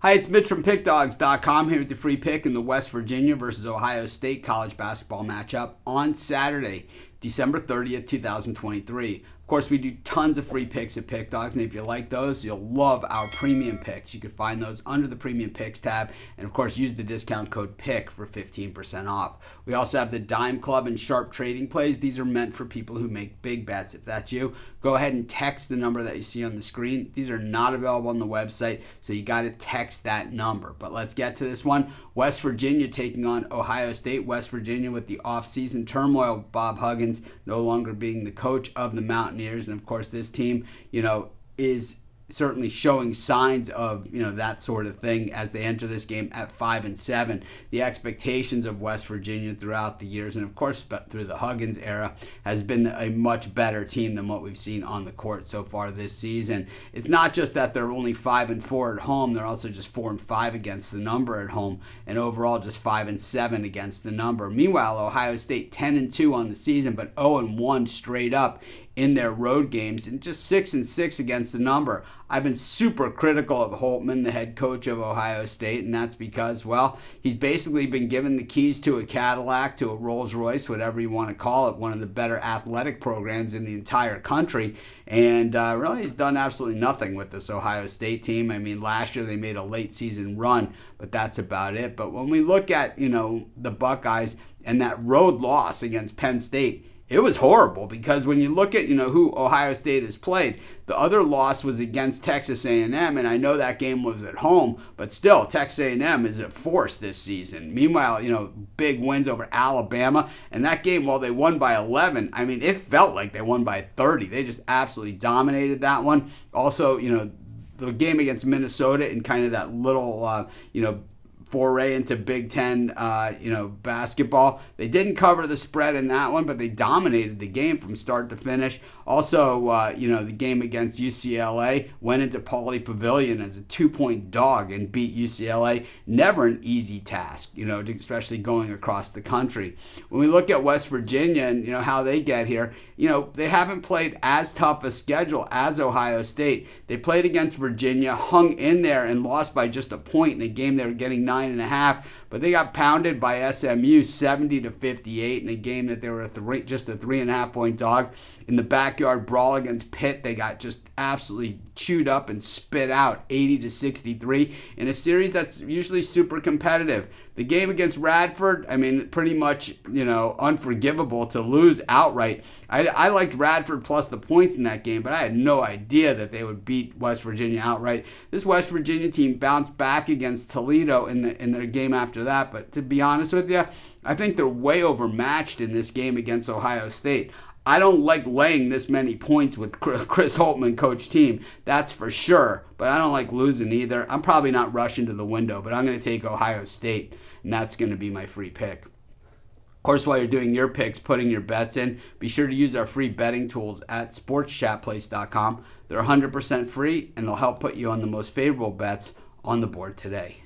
Hi, it's Mitch from Pickdawgz.com here with the free pick in the West Virginia versus Ohio State college basketball matchup on Saturday, December 30th, 2023. Of course, we do tons of free picks at Pickdawgz, and if you like those, you'll love our premium picks. You can find those under the premium picks tab, and of course, use the discount code PICK for 15% off. We also have the Dime Club and Sharp Trading Plays. These are meant for people who make big bets. If that's you, go ahead and text the number that you see on the screen. These are not available on the website, so you got to text that number. But let's get to this one. West Virginia taking on Ohio State. West Virginia with the offseason turmoil. Bob Huggins no longer being the coach of the Mountaineers. And of course, this team, is certainly showing signs of, that sort of thing as they enter this game at 5-7. The expectations of West Virginia throughout the years, and of course through the Huggins era, has been a much better team than what we've seen on the court so far this season. It's not just that they're only 5-4 at home; they're also just 4-5 against the number at home, and overall just 5-7 against the number. Meanwhile, Ohio State 10-2 on the season, but 0-1 straight up in their road games, and just 6-6 against the number. I've been super critical of Holtman, the head coach of Ohio State, and that's because, he's basically been given the keys to a Cadillac, to a Rolls Royce, whatever you want to call it, one of the better athletic programs in the entire country, and really he's done absolutely nothing with this Ohio State team. I mean, last year they made a late season run, but that's about it. But when we look at, the Buckeyes and that road loss against Penn State, it was horrible because when you look at, who Ohio State has played, the other loss was against Texas A&M, and I know that game was at home, but still, Texas A&M is a force this season. Meanwhile, big wins over Alabama, and that game, while they won by 11, I mean, it felt like they won by 30. They just absolutely dominated that one. Also, the game against Minnesota and kind of that little, foray into Big Ten, basketball. They didn't cover the spread in that one, but they dominated the game from start to finish. Also, the game against UCLA went into Pauley Pavilion as a 2-point dog and beat UCLA. Never an easy task, especially going across the country. When we look at West Virginia and, how they get here, they haven't played as tough a schedule as Ohio State. They played against Virginia, hung in there, and lost by just a point in a game they were getting 9.5. But they got pounded by SMU 70-58 in a game that they were just a 3.5-point dog. In the backyard brawl against Pitt, they got just absolutely chewed up and spit out 80-63 in a series that's usually super competitive. The game against Radford, I mean, pretty much, unforgivable to lose outright. I liked Radford plus the points in that game, but I had no idea that they would beat West Virginia outright. This West Virginia team bounced back against Toledo in their game after that, but to be honest with you, I think they're way overmatched in this game against Ohio State. I don't like laying this many points with Chris Holtman coach team, that's for sure. But I don't like losing either. I'm probably not rushing to the window, but I'm going to take Ohio State, and that's going to be my free pick. Of course, while you're doing your picks, putting your bets in, be sure to use our free betting tools at sportschatplace.com. They're 100% free, and they'll help put you on the most favorable bets on the board today.